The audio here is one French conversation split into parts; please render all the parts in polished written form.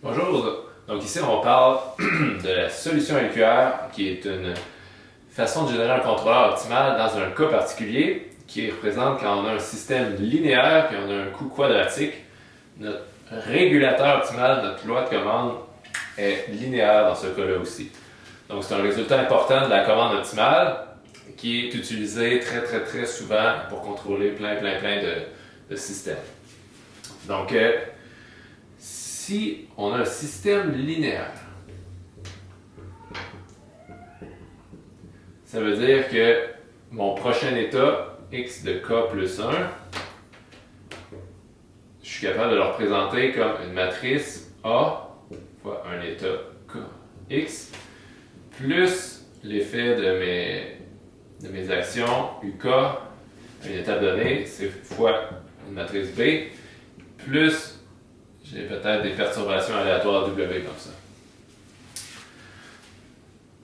Bonjour, donc ici on parle de la solution LQR qui est une façon de générer un contrôleur optimal dans un cas particulier qui représente quand on a un système linéaire et on a un coût quadratique. Notre régulateur optimal, notre loi de commande est linéaire dans ce cas-là aussi. Donc c'est un résultat important de la commande optimale qui est utilisé très souvent pour contrôler plein de systèmes. Donc si on a un système linéaire, ça veut dire que mon prochain état, x de k plus 1, je suis capable de le représenter comme une matrice A fois un état kx plus l'effet de mes actions UK à une étape donnée, c'est fois une matrice B, plus j'ai peut-être des perturbations aléatoires W comme ça.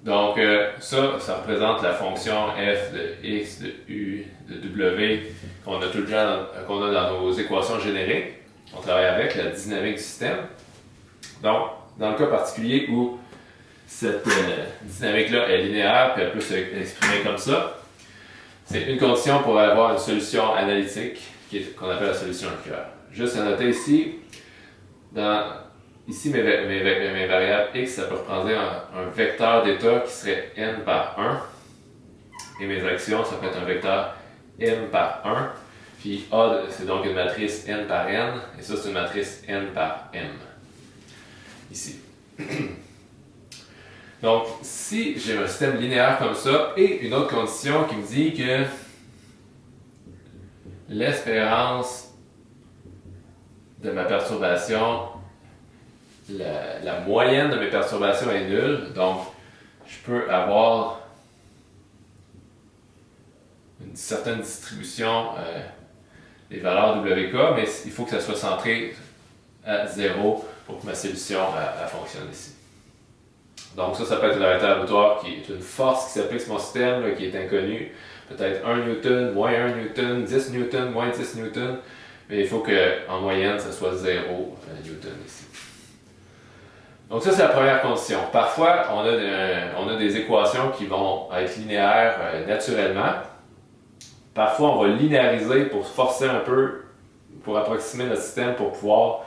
Donc ça représente la fonction f de x, de u, de w qu'on a tout le temps qu'on a dans nos équations génériques. On travaille avec la dynamique du système. Donc, dans le cas particulier où cette dynamique-là est linéaire puis elle peut s'exprimer comme ça, c'est une condition pour avoir une solution analytique qu'on appelle la solution LQR. Juste à noter ici, ici, mes variables x, ça peut représenter un vecteur d'état qui serait n par 1. Et mes actions, ça peut être un vecteur n par 1. Puis A, c'est donc une matrice n par n. Et ça, c'est une matrice n par m. Ici. Donc, si j'ai un système linéaire comme ça, et une autre condition qui me dit que l'espérance de ma perturbation, la moyenne de mes perturbations est nulle, donc je peux avoir une certaine distribution des valeurs WK, mais il faut que ça soit centré à 0 pour que ma solution elle fonctionne ici. Donc ça peut être une variété aléatoire qui est une force qui s'applique sur mon système, là, qui est inconnue, peut-être 1 Newton, moins 1 Newton, 10 Newton, moins 10 Newton, mais il faut qu'en moyenne, ça soit 0 Newton ici. Donc ça, c'est la première condition. Parfois, on a des équations qui vont être linéaires naturellement. Parfois, on va linéariser pour forcer un peu, pour approximer notre système pour pouvoir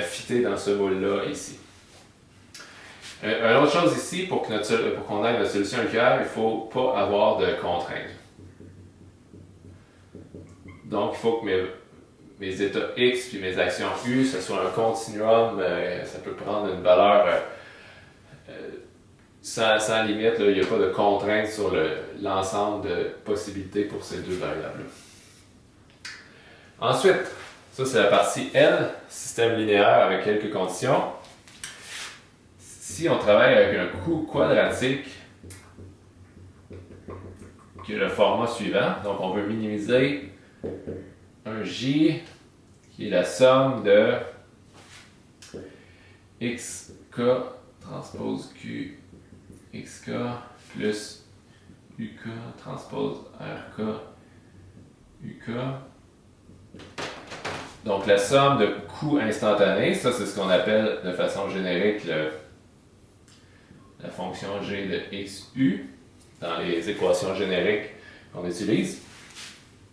fitter dans ce moule-là ici. Une autre chose ici, pour qu'on ait notre solution LQR, il ne faut pas avoir de contraintes. Donc, il faut que mes états x puis mes actions u, ce soit un continuum, ça peut prendre une valeur sans limite, là, il n'y a pas de contrainte sur l'ensemble de possibilités pour ces deux variables-là. Ensuite, ça c'est la partie L, système linéaire avec quelques conditions. Si on travaille avec un coût quadratique, qui est le format suivant, donc on veut minimiser un J qui est la somme de xk transpose q xk plus uk transpose rk uk. Donc la somme de coûts instantanés, ça c'est ce qu'on appelle de façon générique la fonction g de xu dans les équations génériques qu'on utilise.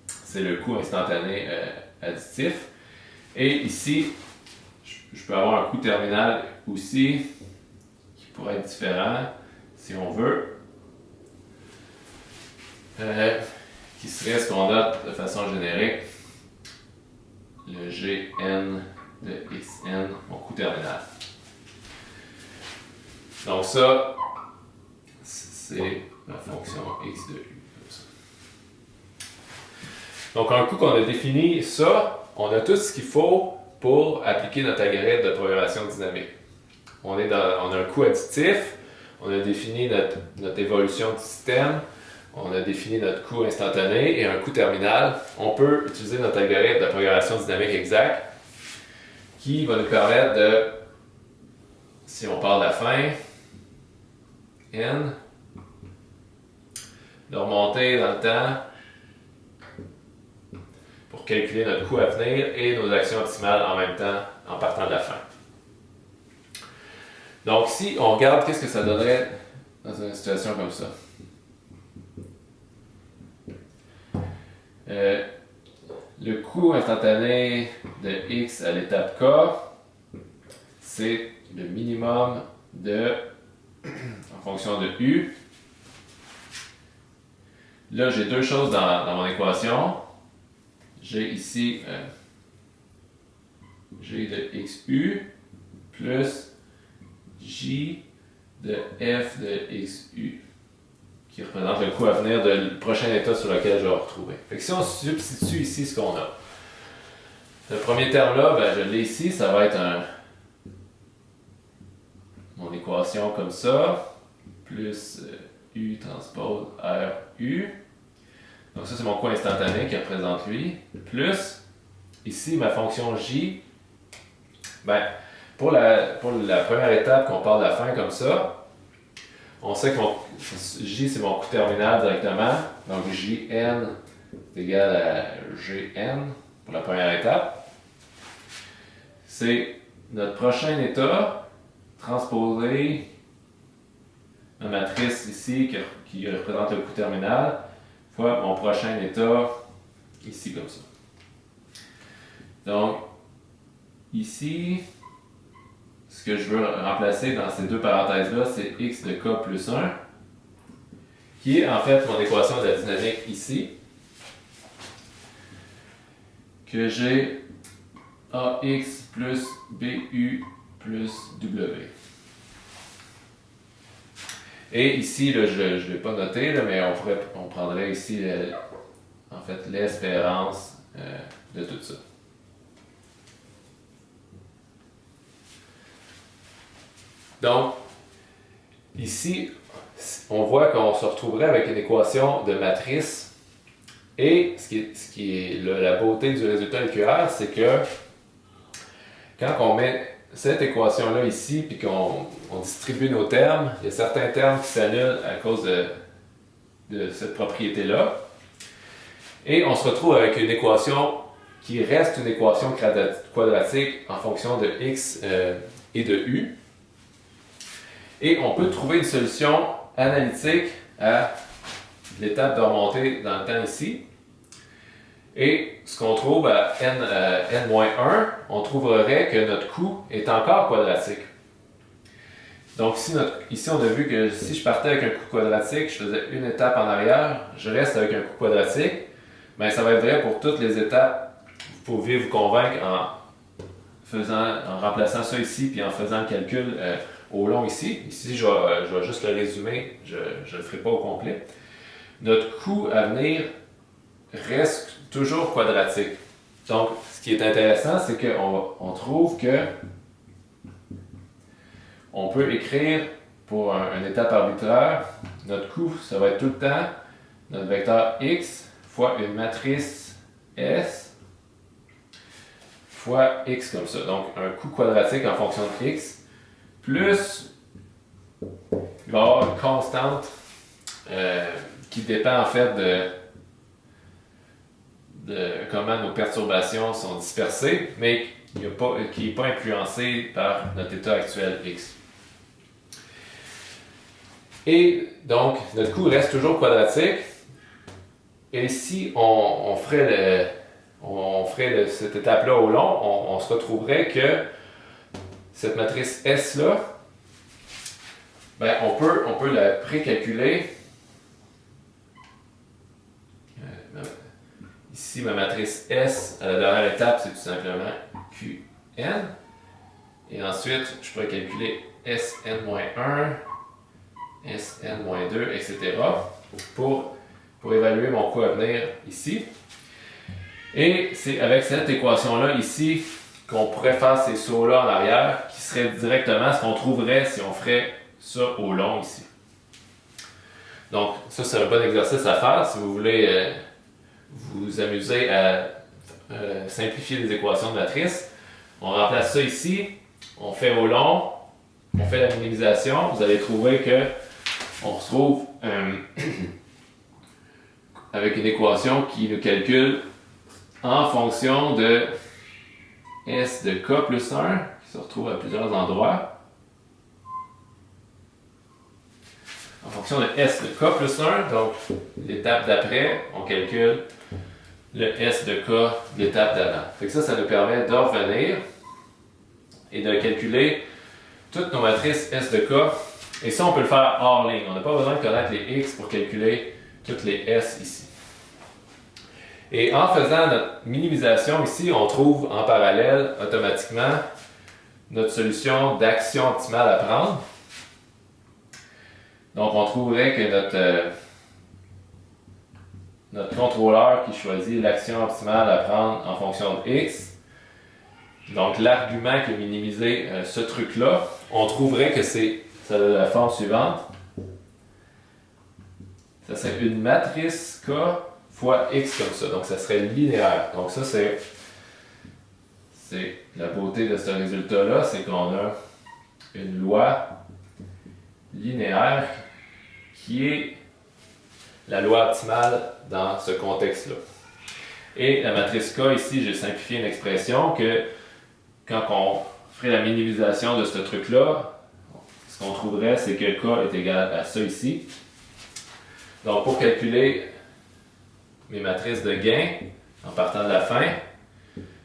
C'est le coût instantané additif. Et ici, je peux avoir un coût terminal aussi qui pourrait être différent si on veut, qui serait ce qu'on a de façon générique, le gn de xn, mon coût terminal. Donc ça, c'est la fonction x de u. Donc, un coup qu'on a défini ça, on a tout ce qu'il faut pour appliquer notre algorithme de programmation dynamique. On a un coût additif, on a défini notre évolution du système, on a défini notre coût instantané et un coût terminal. On peut utiliser notre algorithme de programmation dynamique exact qui va nous permettre de, si on part de la fin, n, de remonter dans le temps pour calculer notre coût à venir et nos actions optimales en même temps en partant de la fin. Donc si on regarde qu'est-ce que ça donnerait dans une situation comme ça. Le coût instantané de x à l'étape k, c'est le minimum de, en fonction de u. Là, j'ai deux choses dans mon équation. J'ai ici g de xu plus j de f de xu, qui représente le coût à venir du prochain état sur lequel je vais retrouver. Fait que si on substitue ici ce qu'on a, le premier terme là, ben, je l'ai ici, ça va être mon équation comme ça, plus u transpose ru. Donc ça c'est mon coût instantané qui représente lui, plus ici ma fonction j. Ben, pour la première étape qu'on part de la fin comme ça, on sait que J c'est mon coût terminal directement, donc Jn est égal à Gn pour la première étape. C'est notre prochain état transposé ma matrice ici qui représente le coût terminal fois mon prochain état ici comme ça. Donc ici, ce que je veux remplacer dans ces deux parenthèses-là, c'est x de k plus 1, qui est en fait mon équation de la dynamique ici, que j'ai ax plus bu plus w. Et ici, là, je ne l'ai pas noté, là, mais on prendrait ici en fait l'espérance de tout ça. Donc, ici, on voit qu'on se retrouverait avec une équation de matrice. Et ce qui est la beauté du résultat LQR, c'est que quand on met cette équation-là ici, puis qu'on distribue nos termes, il y a certains termes qui s'annulent à cause de cette propriété-là. Et on se retrouve avec une équation qui reste une équation quadratique en fonction de x et de u. Et on peut trouver une solution analytique à l'étape de remontée dans le temps ici. Et ce qu'on trouve à n-1, on trouverait que notre coût est encore quadratique. Donc ici, on a vu que si je partais avec un coût quadratique, je faisais une étape en arrière, je reste avec un coût quadratique, mais ça va être vrai pour toutes les étapes. Vous pouvez vous convaincre en remplaçant ça ici, puis en faisant le calcul au long ici. Ici, je vais juste le résumer, je ne le ferai pas au complet. Notre coût à venir reste toujours quadratique. Donc, ce qui est intéressant, c'est qu'on trouve que on peut écrire pour une étape arbitraire, notre coût, ça va être tout le temps notre vecteur x fois une matrice S fois x comme ça. Donc, un coût quadratique en fonction de x, plus il va y avoir une constante qui dépend en fait de comment nos perturbations sont dispersées, mais qui n'est pas influencée par notre état actuel x. Et donc, notre coût reste toujours quadratique. Et si on ferait cette étape-là au long, on se retrouverait que cette matrice S-là, ben, on peut la précalculer. Ici, ma matrice S, à la dernière étape, c'est tout simplement Qn. Et ensuite, je pourrais calculer Sn-1, Sn-2, etc. pour évaluer mon coût à venir ici. Et c'est avec cette équation-là ici qu'on pourrait faire ces sauts-là en arrière, qui serait directement ce qu'on trouverait si on ferait ça au long ici. Donc, ça, c'est un bon exercice à faire si vous voulez vous amuser à simplifier les équations de matrice. On remplace ça ici, on fait au long, on fait la minimisation. Vous allez trouver que on retrouve avec une équation qui nous calcule en fonction de S de K plus 1, qui se retrouve à plusieurs endroits. en fonction de S de K plus 1. Donc, l'étape d'après, on calcule le S de K de l'étape d'avant. Fait que ça nous permet de revenir et de calculer toutes nos matrices S de K. Et ça, on peut le faire hors ligne. On n'a pas besoin de connaître les X pour calculer toutes les S ici. Et en faisant notre minimisation ici, on trouve en parallèle automatiquement notre solution d'action optimale à prendre. Donc, on trouverait que notre contrôleur qui choisit l'action optimale à prendre en fonction de X, donc l'argument qui a minimisé ce truc-là, on trouverait que ça a la forme suivante. Ça serait une matrice K fois X comme ça. Donc, ça serait linéaire. Donc, ça, c'est la beauté de ce résultat-là, c'est qu'on a une loi linéaire qui est la loi optimale dans ce contexte-là. Et la matrice K, ici, j'ai simplifié une expression que quand on ferait la minimisation de ce truc-là, ce qu'on trouverait, c'est que K est égal à ça ici. Donc, pour calculer mes matrices de gain, en partant de la fin,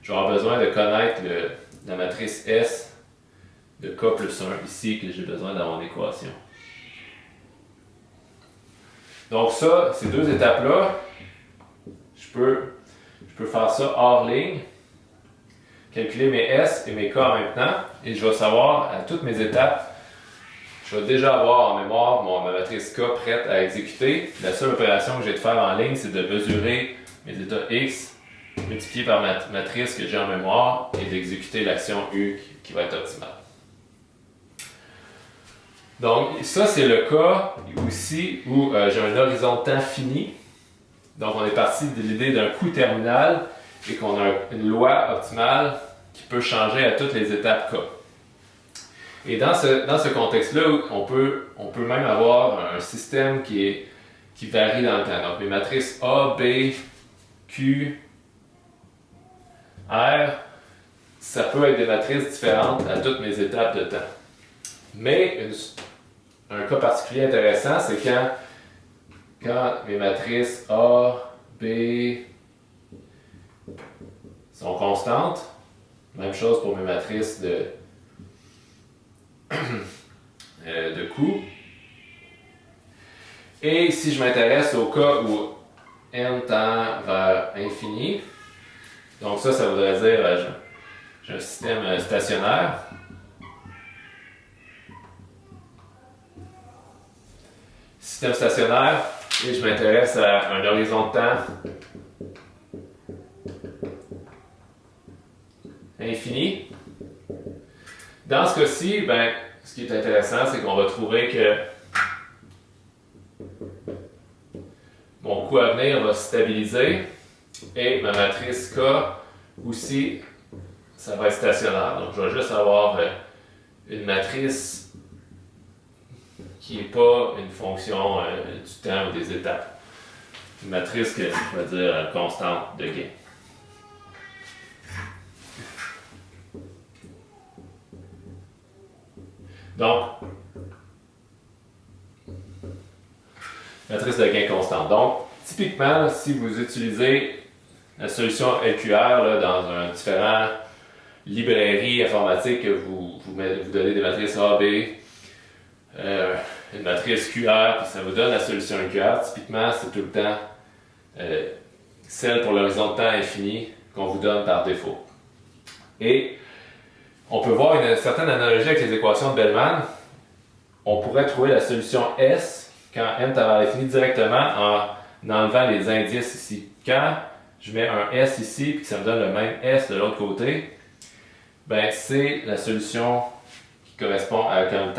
je vais avoir besoin de connaître la matrice S de K plus 1 ici que j'ai besoin dans mon équation. Donc ça, ces deux étapes-là, je peux faire ça hors ligne, calculer mes S et mes K en même temps, et je vais savoir à toutes mes étapes, je vais déjà avoir en mémoire ma matrice K prête à exécuter. La seule opération que j'ai de faire en ligne, c'est de mesurer mes états X multiplié par ma matrice que j'ai en mémoire et d'exécuter l'action U qui va être optimale. Donc ça, c'est le cas aussi où j'ai un horizon de temps fini. Donc on est parti de l'idée d'un coût terminal et qu'on a une loi optimale qui peut changer à toutes les étapes K. Et dans ce contexte-là, on peut même avoir un système qui varie dans le temps. Donc mes matrices A, B, Q, R, ça peut être des matrices différentes à toutes mes étapes de temps. Mais un cas particulier intéressant, c'est quand mes matrices A, B sont constantes. Même chose pour mes matrices de coût. Et si je m'intéresse au cas où n tend vers infini, donc ça voudrait dire j'ai un système stationnaire. Système stationnaire, et je m'intéresse à un horizon de temps infini. Dans ce cas-ci, ce qui est intéressant, c'est qu'on va trouver que mon coût à venir va se stabiliser et ma matrice K aussi, ça va être stationnaire. Donc, je vais juste avoir une matrice qui n'est pas une fonction du temps ou des étapes. Une matrice que je vais dire constante de gain. Donc, matrice de gain constante. Donc, typiquement, si vous utilisez la solution LQR là, dans un différent librairie informatique que vous donnez des matrices A, B, une matrice QR, puis ça vous donne la solution LQR, typiquement, c'est tout le temps celle pour l'horizon de temps infini qu'on vous donne par défaut. Et on peut voir une certaine analogie avec les équations de Bellman. On pourrait trouver la solution S quand n tend vers l'infini directement en enlevant les indices ici. Quand je mets un S ici et que ça me donne le même S de l'autre côté, c'est la solution qui correspond à quand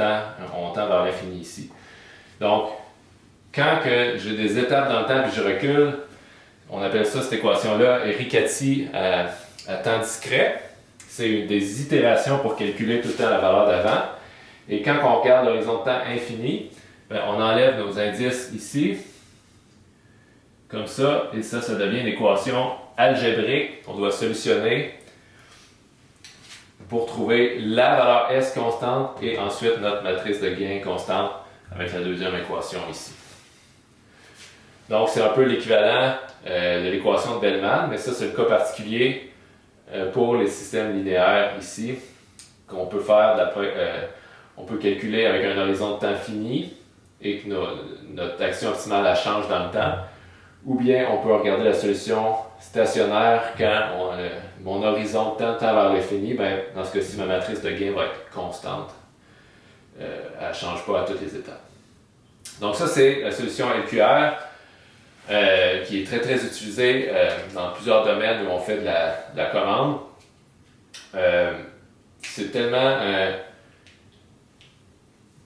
on tend vers l'infini ici. Donc, quand j'ai des étapes dans le temps et je recule, on appelle ça, cette équation-là, Riccati à temps discret. C'est des itérations pour calculer tout le temps la valeur d'avant. Et quand on regarde l'horizon de temps infini, on enlève nos indices ici, comme ça, et ça devient une équation algébrique qu'on doit solutionner pour trouver la valeur S constante et ensuite notre matrice de gain constante avec la deuxième équation ici. Donc, c'est un peu l'équivalent de l'équation de Bellman, mais ça, c'est le cas particulier pour les systèmes linéaires ici, qu'on peut faire on peut calculer avec un horizon de temps fini et que notre action optimale elle change dans le temps, ou bien on peut regarder la solution stationnaire quand mon horizon de temps tend vers l'infini. Dans ce cas-ci, ma matrice de gain va être constante. Elle ne change pas à toutes les étapes. Donc ça, c'est la solution LQR qui est très très utilisée dans plusieurs domaines où on fait de la commande. C'est tellement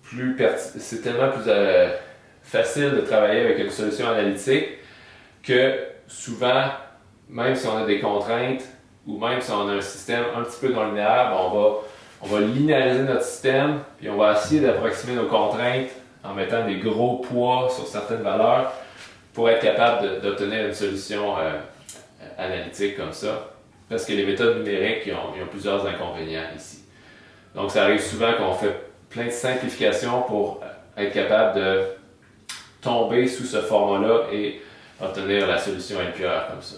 plus facile de travailler avec une solution analytique que souvent, même si on a des contraintes ou même si on a un système un petit peu non linéaire, on va linéariser notre système puis on va essayer d'approximer nos contraintes en mettant des gros poids sur certaines valeurs pour être capable d'obtenir une solution analytique comme ça. Parce que les méthodes numériques ils ont plusieurs inconvénients ici. Donc ça arrive souvent qu'on fait plein de simplifications pour être capable de tomber sous ce format-là et obtenir la solution LQR comme ça.